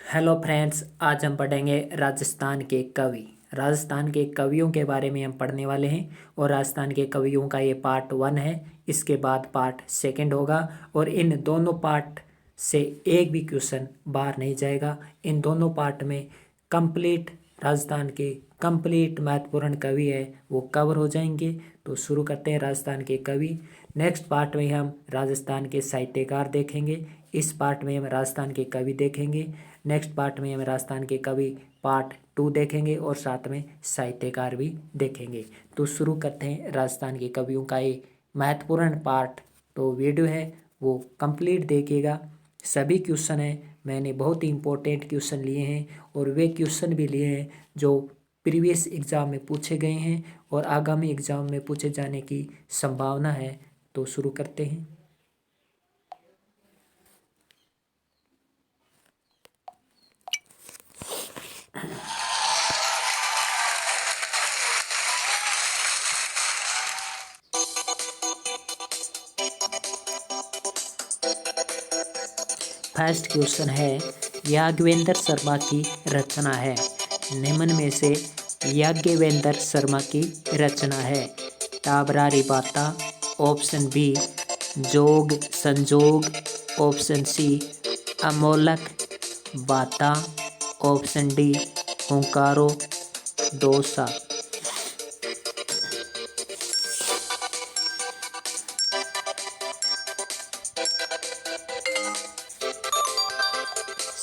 Hello friends, आज हम पढ़ेंगे राजस्थान के कवि। राजस्थान के कवियों के बारे में हम पढ़ने वाले हैं और राजस्थान के कवियों का ये पार्ट 1 है। इसके बाद पार्ट 2 होगा और इन दोनों पार्ट से एक भी क्वेश्चन बाहर नहीं जाएगा। इन दोनों पार्ट में कंप्लीट राजस्थान के कंप्लीट महत्वपूर्ण कवि है वो कवर हो जाएंगे। तो शुरू करते हैं राजस्थान के कवि। नेक्स्ट पार्ट में हम राजस्थान के साहित्यकार देखेंगे। इस पार्ट में हम राजस्थान के कवि देखेंगे। नेक्स्ट पार्ट में हम राजस्थान के कवि पार्ट 2 देखेंगे और साथ में साहित्यकार भी देखेंगे। तो शुरू करते हैं राजस्थान के कवियों का ये महत्वपूर्ण पार्ट। तो वीडियो है वो कंप्लीट देखिएगा। सभी क्वेश्चन हैं, मैंने बहुत ही इंपॉर्टेंट क्वेश्चन लिए हैं और वे क्वेश्चन भी लिए हैं जो प्रीवियस एग्ज़ाम में पूछे गए हैं और आगामी एग्ज़ाम में पूछे जाने की संभावना है। तो शुरू करते हैं। फर्स्ट क्वेश्चन है, याज्ञवेंद्र शर्मा की रचना है। निम्न में से याज्ञवेंद्र शर्मा की रचना है। टाबरारी बाता, ऑप्शन बी जोग संजोग, ऑप्शन सी अमोलक बाता, ऑप्शन डी हुंकारो दोसा।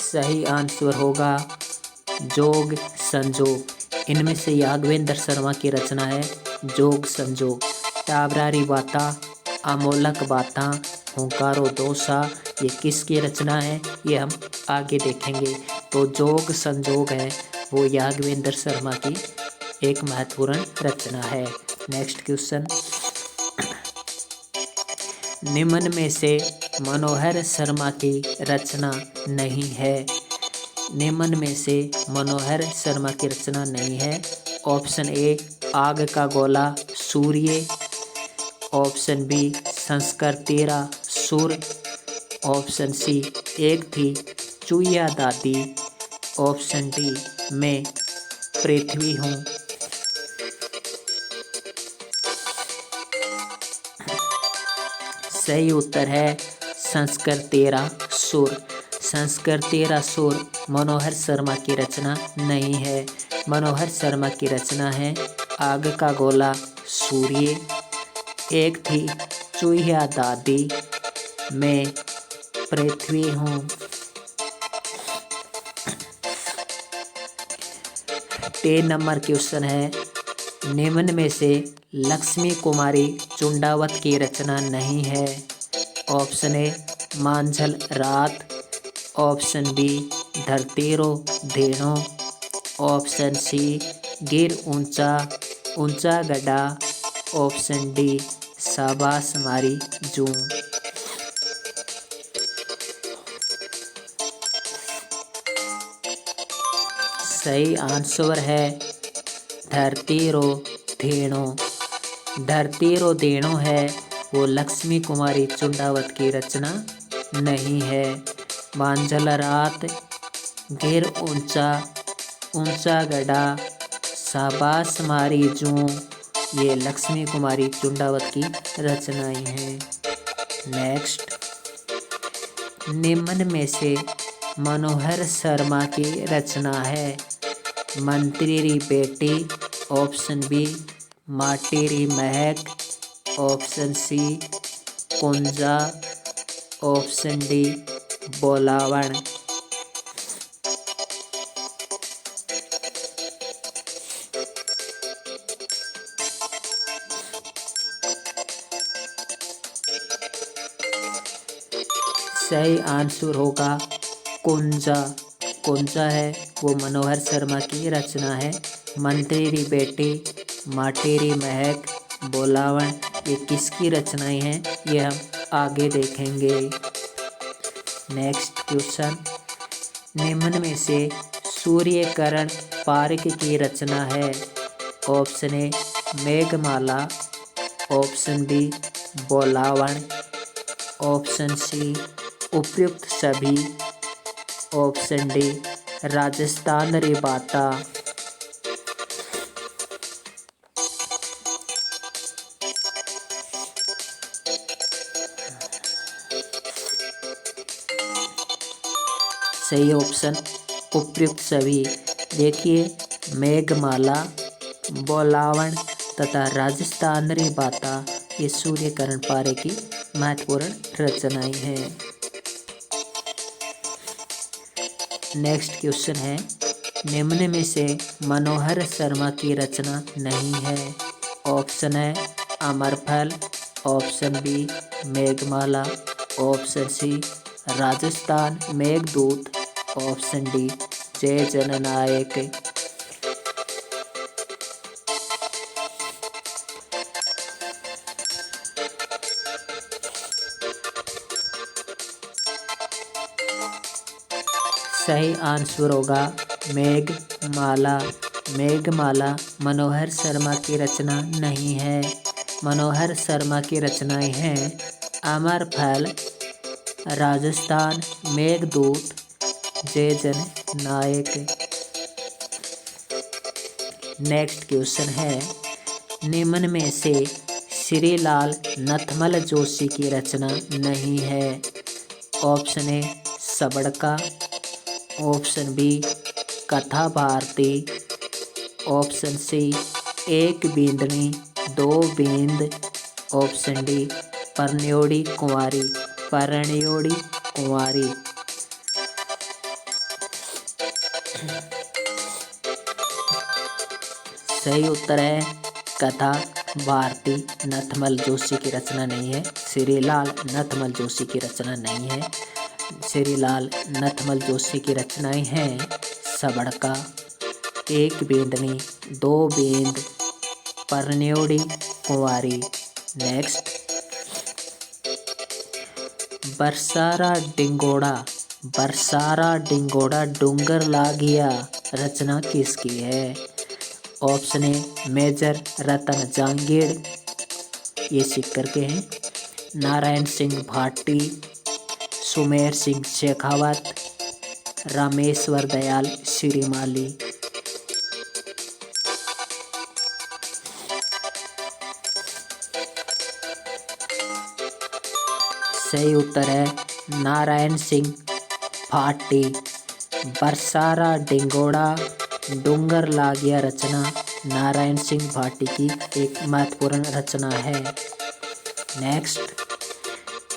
सही आंसर होगा जोग संजोग। इनमें से याज्ञवेंद्र शर्मा की रचना है जोग संजोग। टाबरारी बाता, अमोलक बाता, हुंकारो दोसा, ये किसकी रचना है ये हम आगे देखेंगे। तो जोग संजोग है वो याज्ञवेंद्र शर्मा की एक महत्वपूर्ण रचना है। नेक्स्ट क्वेश्चन, निम्न में से मनोहर शर्मा की रचना नहीं है। निम्न में से मनोहर शर्मा की रचना नहीं है। ऑप्शन ए आग का गोला सूर्य, ऑप्शन बी संस्कार तेरा सुर, ऑप्शन सी एक थी चुईया दादी, ऑप्शन डी मैं पृथ्वी हूँ। सही उत्तर है संस्कार तेरा सुर। संस्कार तेरा सुर मनोहर शर्मा की रचना नहीं है। मनोहर शर्मा की रचना है आग का गोला सूर्य, एक थी चूहिया दादी, मैं पृथ्वी हूँ। 10 नंबर क्वेश्चन है, निम्न में से लक्ष्मी कुमारी चुंडावत की रचना नहीं है। ऑप्शन ए मांझल रात, ऑप्शन बी धरतीरो धेनो, ऑप्शन सी गिर ऊंचा ऊंचा गड्ढा, ऑप्शन डी शाबाश मारी जूं। सही आंसर है धरतीरो धेनो। धरतीरो धेनो है वो लक्ष्मी कुमारी चुंडावत की रचना नहीं है। मांझल रात, गिर ऊंचा ऊंचा गड्ढा, शाबाश मारी जूं, ये लक्ष्मी कुमारी चुंडावत की रचनाएं हैं। नेक्स्ट, निम्न में से मनोहर शर्मा की रचना है मंत्री री बेटी, ऑप्शन बी माटी री महक, ऑप्शन सी कुंजा, ऑप्शन डी बोलावण। सही आंसर होगा कुंजा। कुंजा है वो मनोहर शर्मा की रचना है। मंत्री री बेटी, माटी री महक, बोलावण, ये किसकी रचनाएं हैं ये हम आगे देखेंगे। नेक्स्ट क्वेश्चन, निम्न में से सूर्यकरण पार्क की रचना है। Option A Meghmala, option B Bolavan, option C उपयुक्त सभी, ऑप्शन डी राजस्थान री बाता। सही ऑप्शन उपयुक्त सभी। देखिए, मेघमाला, बोलावण तथा राजस्थान री बाता ये सूर्यकरण पारे की महत्वपूर्ण रचनाएं हैं। नेक्स्ट क्वेश्चन है, निम्न में से मनोहर शर्मा की रचना नहीं है। ऑप्शन है Amarphal, option B Meghmala, option C Rajasthan Meghdoot, option D Jai Jannayak. सही आंसर होगा मेघमाला। मेघमाला मनोहर शर्मा की रचना नहीं है। मनोहर शर्मा की रचनाएं हैं अमरफल, राजस्थान मेघदूत, जय जननायक। नेक्स्ट क्वेश्चन है, निम्न में से श्रीलाल नथमल जोशी की रचना नहीं है। ऑप्शन ए सबड़का, ऑप्शन बी कथा भारती, ऑप्शन सी एक बींदनी दो बींद, ऑप्शन डी परन्योड़ी कुंवारी। परन्योड़ी कुंवारी। सही उत्तर है कथा भारती नथमल जोशी की रचना नहीं है। श्रीलाल नथमल जोशी की रचना नहीं है। श्रीलाल नथमल जोशी की रचनाएं हैं सबड़का, एक बेंदनी दो बेंद, परन्योड़ी कुंवारी। नेक्स्ट, बरसारा डिंगोड़ा। बरसारा डिंगोड़ा डूंगर लागिया रचना किसकी है। ऑप्शन ए मेजर रतन जांगीड़, ये सीकर के हैं। नारायण सिंह भाटी, सुमेर सिंह शेखावत, रामेश्वर दयाल श्रीमाली। सही उत्तर है नारायण सिंह भाटी। बरसारा डिंगोड़ा डूंगर लागिया रचना नारायण सिंह भाटी की एक महत्वपूर्ण रचना है। नेक्स्ट,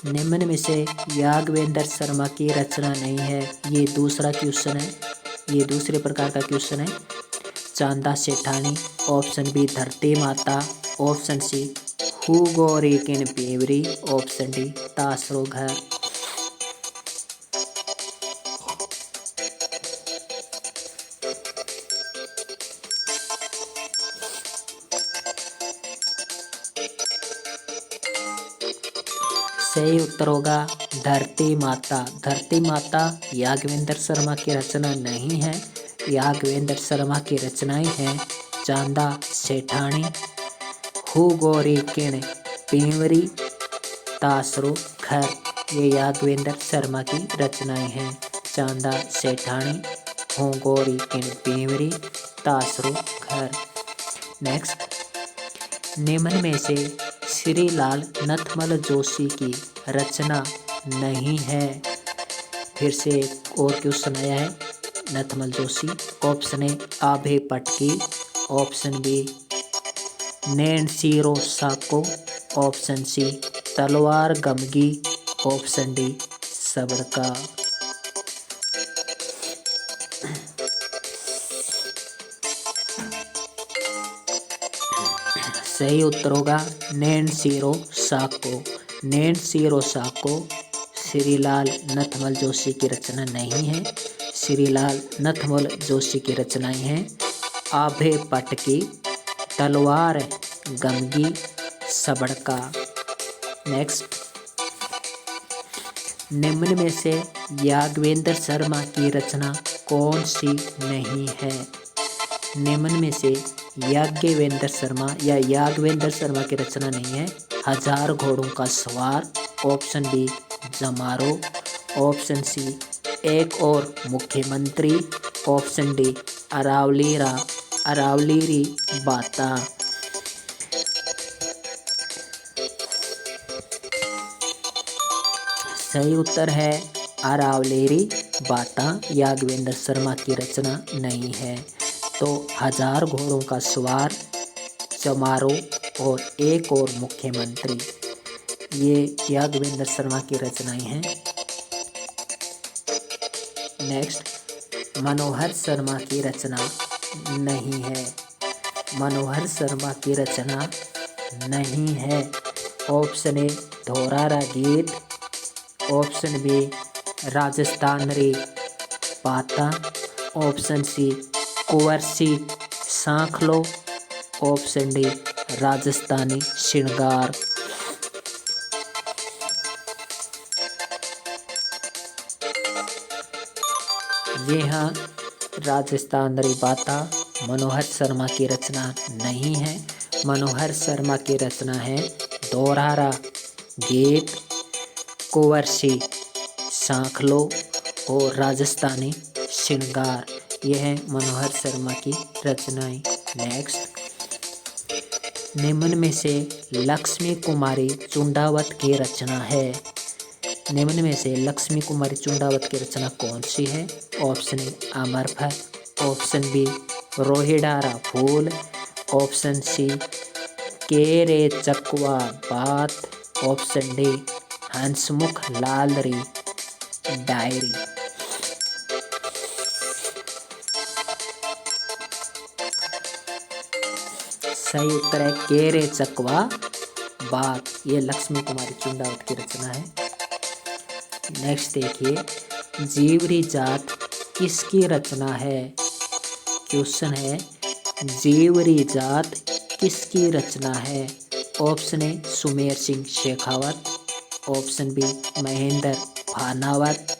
निम्न में से याज्ञवेंद्र शर्मा की रचना नहीं है। ये दूसरा क्वेश्चन है, ये दूसरे प्रकार का क्वेश्चन है। चांदा सेठानी, ऑप्शन बी धरती माता, ऑप्शन सी हु गोरी किन पीवरी, ऑप्शन डी तासरो घर। सही उत्तर होगा धरती माता। धरती माता याज्ञवेंद्र शर्मा की रचना नहीं है। याज्ञवेंद्र शर्मा की रचनाएं हैं चांदा सेठानी, हु गोरी किण पीवरी, तासरो घर। ये याज्ञवेंद्र शर्मा की रचनाएं हैं चांदा सेठानी, हु गोरी किण पीवरी, तासरो घर। नेक्स्ट, निम्न में से श्रीलाल नथमल जोशी की रचना नहीं है। फिर से एक और क्वेश्चन आया है नथमल जोशी। ऑप्शन ए आभे पटकी, ऑप्शन बी नैन सीरो साको, ऑप्शन सी तलवार गमगी, ऑप्शन डी सबड़का। सही उत्तर होगा नैन सीरो साको। नैन सीरो साको श्रीलाल नथमल जोशी की रचना नहीं है। श्रीलाल नथमल जोशी की रचनाएं हैं आभे पटकी, तलवार गमगी, सबड़का। नेक्स्ट, निम्न में से याज्ञवेंद्र शर्मा की रचना कौन सी नहीं है। निम्न में से याज्ञवेंद्र शर्मा या याज्ञवेंद्र शर्मा की रचना नहीं है। हजार घोड़ों का सवार, ऑप्शन बी जमारो, ऑप्शन सी एक और मुख्यमंत्री, ऑप्शन डी अरावलीरा अरावलीरी बाता। सही उत्तर है अरावलेरी बाता। यादवेंद्र शर्मा की रचना नहीं है। तो 1000 घोड़ों का सवार, चमारो और एक और मुख्यमंत्री, ये यादवेंद्र शर्मा की रचनाएं हैं। नेक्स्ट, मनोहर शर्मा की रचना नहीं है। मनोहर शर्मा की रचना नहीं है। ऑप्शन ए धोरारा गीत, option B Rajasthan Ri Bata, option C Kunwarsi Sankhlo, option D Rajasthani Shringar. जी हाँ, राजस्थान री बाता मनोहर शर्मा की रचना नहीं है। मनोहर शर्मा की रचना है धोरारा गीत, कुंवरसी सांखलो और राजस्थानी श्रृंगार। यह है मनोहर शर्मा की रचनाएं। नेक्स्ट, निम्न में से लक्ष्मी कुमारी चुंडावत की रचना है। निम्न में से लक्ष्मी कुमारी चुंडावत की रचना कौन सी है? ऑप्शन ए अमरफल, ऑप्शन बी रोहिडारा फूल, ऑप्शन सी केरे चकवा बात, ऑप्शन डी हंसमुख लालरी डायरी। सही उत्तर है केरे चकवा बात। ये लक्ष्मी कुमारी चुंडावत की रचना है। नेक्स्ट देखिए, जीवरी जात किसकी रचना है? क्वेश्चन है जीवरी जात किसकी रचना है? Option A Sumer Singh Shekhawat, option B Mahendra Bhanawat,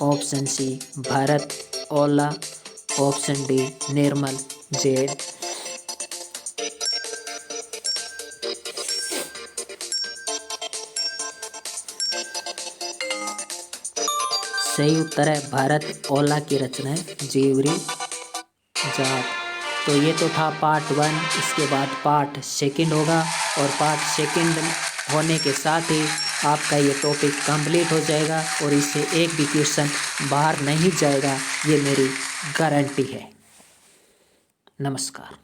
option C Bharat Ola, option D Nirmal Jain. सही उत्तर है भरत ओला की रचना है जीवरी जात। तो ये तो था पार्ट 1। इसके बाद पार्ट 2 होगा और पार्ट 2 होने के साथ ही आपका ये टॉपिक कंप्लीट हो जाएगा और इससे एक भी क्वेश्चन बाहर नहीं जाएगा, ये मेरी गारंटी है। नमस्कार।